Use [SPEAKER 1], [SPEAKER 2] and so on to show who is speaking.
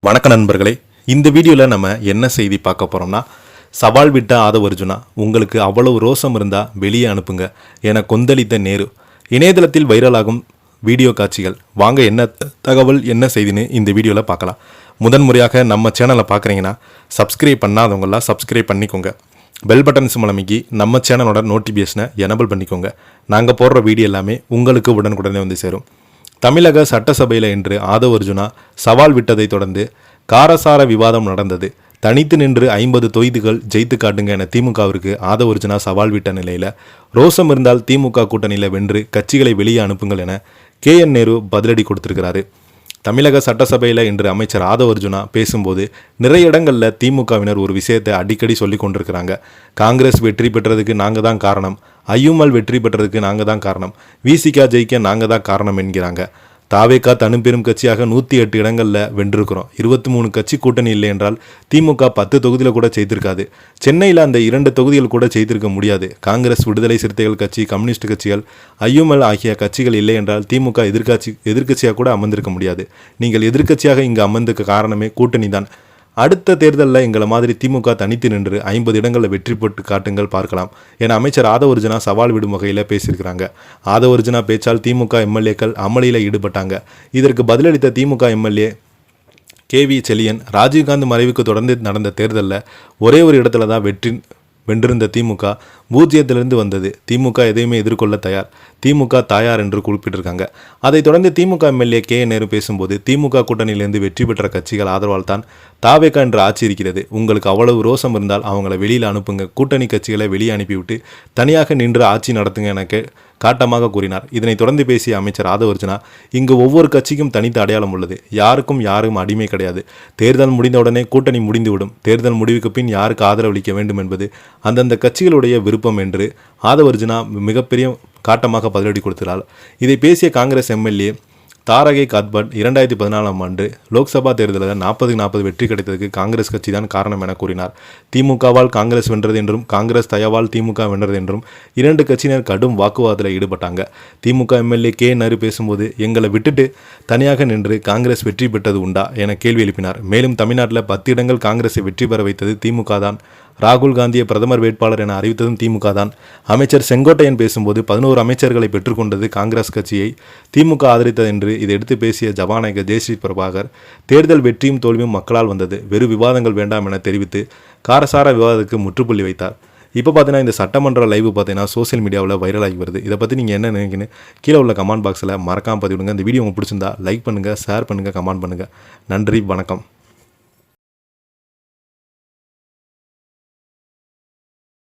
[SPEAKER 1] வணக்க நண்பர்களே, இந்த வீடியோவில் நம்ம என்ன செய்தி பார்க்க போகிறோம்னா, சவால் விட்ட ஆதவ் அர்ஜுனா, உங்களுக்கு அவ்வளவு ரோசம் இருந்தால் வெளியே அனுப்புங்க என கொந்தளித்த நேரு. இணையதளத்தில் வைரலாகும் வீடியோ காட்சிகள். வாங்க என்ன தகவல் என்ன செய்தின்னு இந்த வீடியோவில் பார்க்கலாம். முதன்முறையாக நம்ம சேனலை பார்க்குறீங்கன்னா சப்ஸ்கிரைப் பண்ணாதவங்களாம் சப்ஸ்கிரைப் பண்ணிக்கோங்க. பெல் பட்டன் சிம்பல் அமைக்கி நம்ம சேனலோட நோட்டிஃபிகேஷனை எனபிள் பண்ணிக்கோங்க. நாங்கள் போடுற வீடியோ எல்லாமே உங்களுக்கு உடனுக்குடனே வந்து சேரும். தமிழக சட்டசபையில் இன்று ஆதவ் அர்ஜுனா சவால் விட்டதை தொடர்ந்து காரசார விவாதம் நடந்தது. தனித்து நின்று 50 தொகுதிகள் ஜெயித்து காட்டுங்க என திமுகவிற்கு ஆதவ் அர்ஜுனா சவால் விட்ட நிலையில், ரோசம் இருந்தால் திமுக கூட்டணியில் வென்று கட்சிகளை வெளியே அனுப்புங்கள் என KN நேரு பதிலடி கொடுத்திருக்கிறாரு. தமிழக சட்டசபையில் இன்று அமைச்சர் ஆதவ் அர்ஜுனா பேசும்போது நிறைய இடங்களில் திமுகவினர் ஒரு விஷயத்தை அடிக்கடி சொல்லி கொண்டிருக்கிறாங்க. காங்கிரஸ் வெற்றி பெற்றதுக்கு நாங்கள் தான் காரணம், ஐயுமல் வெற்றி பெற்றதுக்கு நாங்கள் தான் காரணம், விசிகா ஜெயிக்க நாங்கள் தான் காரணம் என்கிறாங்க. தாவேகா தனிப்பெரும் கட்சியாக 108 இடங்களில் வென்றிருக்கிறோம். 23 கட்சி கூட்டணி இல்லை என்றால் திமுக 10 தொகுதியில் கூட ஜெயித்திருக்காது. சென்னையில் அந்த 2 தொகுதிகள் கூட ஜெயித்திருக்க முடியாது. காங்கிரஸ், விடுதலை சிறுத்தைகள் கட்சி, கம்யூனிஸ்ட் கட்சிகள், ஐயுமல் ஆகிய கட்சிகள் இல்லை என்றால் திமுக எதிர்க்கட்சியாக கூட அமர்ந்திருக்க முடியாது. நீங்கள் எதிர்க்கட்சியாக இங்கு அமர்ந்திருக்க காரணமே கூட்டணி தான். அடுத்த தேர்தலில் எங்களை மாதிரி திமுக தனித்து நின்று 50 இடங்களில் வெற்றி போட்டு காட்டுங்கள் பார்க்கலாம் என அமைச்சர் ஆதவ் அர்ஜுனா சவால் விடும் வகையில் பேசியிருக்கிறாங்க. ஆதவ் அர்ஜுனா பேச்சால் திமுக எம்எல்ஏக்கள் அமளியில் ஈடுபட்டாங்க. இதற்கு பதிலளித்த திமுக எம்எல்ஏ KV செழியன், ராஜீவ்காந்தி மறைவுக்கு தொடர்ந்து நடந்த தேர்தலில் ஒரே ஒரு இடத்துல தான் வென்றிருந்த திமுக பூஜ்ஜியத்திலிருந்து வந்தது. திமுக எதையுமே எதிர்கொள்ள தயார், திமுக தாயார் என்று குறிப்பிட்டிருக்காங்க. அதைத் தொடர்ந்து திமுக எம்எல்ஏ KN நேரு பேசும்போது, திமுக கூட்டணியிலிருந்து வெற்றி பெற்ற கட்சிகள் ஆதரவால் தான் தாவேகா என்று ஆட்சி இருக்கிறது. உங்களுக்கு அவ்வளவு ரோசம் இருந்தால் அவங்கள வெளியில் அனுப்புங்க, கூட்டணி கட்சிகளை வெளியே அனுப்பிவிட்டு தனியாக நின்று ஆட்சி நடத்துங்க என காட்டமாக கூறினார். இதனைத் தொடர்ந்து பேசிய அமைச்சர் ஆதவ் அர்ஜுனா, இங்கு ஒவ்வொரு கட்சிக்கும் தனித்த அடையாளம் உள்ளது, யாரும் அடிமை கிடையாது. தேர்தல் முடிந்தவுடனே கூட்டணி முடிந்துவிடும். தேர்தல் முடிவுக்கு பின் யாருக்கு ஆதரவளிக்க வேண்டும் என்பது அந்தந்த கட்சிகளுடைய விருப்பம் என்று ஆதவ் அர்ஜுனா மிகப்பெரிய காட்டமாக பதிலடி கொடுத்தார். இதை பேசிய காங்கிரஸ் எம்எல்ஏ தாரகை காத்பட், 2014ஆம் ஆண்டு லோக்சபா தேர்தலில் 40-40 வெற்றி கிடைத்ததுக்கு காங்கிரஸ் கட்சி தான் காரணம் என கூறினார். திமுகவால் காங்கிரஸ் வென்றது என்றும் காங்கிரஸ் தயவால் திமுக வென்றது என்றும் 2 கட்சியினர் கடும் வாக்குவாதத்தில் ஈடுபட்டாங்க. திமுக எம்எல்ஏ KN நேரு பேசும்போது, எங்களை விட்டுட்டு தனியாக நின்று காங்கிரஸ் வெற்றி பெற்றது உண்டா என கேள்வி எழுப்பினார். மேலும் தமிழ்நாட்டில் 10 இடங்கள் காங்கிரஸை வெற்றி பெற வைத்தது திமுக தான், ராகுல் காந்தியை பிரதமர் வேட்பாளர் என அறிவித்ததும் திமுக தான். அமைச்சர் செங்கோட்டையன் பேசும்போது, 11 அமைச்சர்களை பெற்றுக்கொண்டது காங்கிரஸ் கட்சியை திமுக ஆதரித்தது என்று இதை எடுத்து பேசிய ஜபாநாயகர் ஜெயஸ்ரீ பிரபாகர், தேர்தல் வெற்றியும் தோல்வியும் மக்களால் வந்தது, வெறும் விவாதங்கள் வேண்டாம் என தெரிவித்து காரசார விவாதத்துக்கு முற்றுப்புள்ளி வைத்தார். இப்போ பார்த்தீங்கன்னா இந்த சட்டமன்ற லைவ் பார்த்தீங்கன்னா சோசியல் மீடியாவில் வைரலாகி வருது. இதை பற்றி நீங்கள் என்ன நினைக்கிறீங்க? கீழே உள்ள கமெண்ட் பாக்ஸில் மறக்காமல் பதிவிடுங்க. இந்த வீடியோ உங்களுக்கு பிடிச்சிருந்தா லைக் பண்ணுங்கள், ஷேர் பண்ணுங்கள், கமெண்ட் பண்ணுங்கள். நன்றி, வணக்கம்.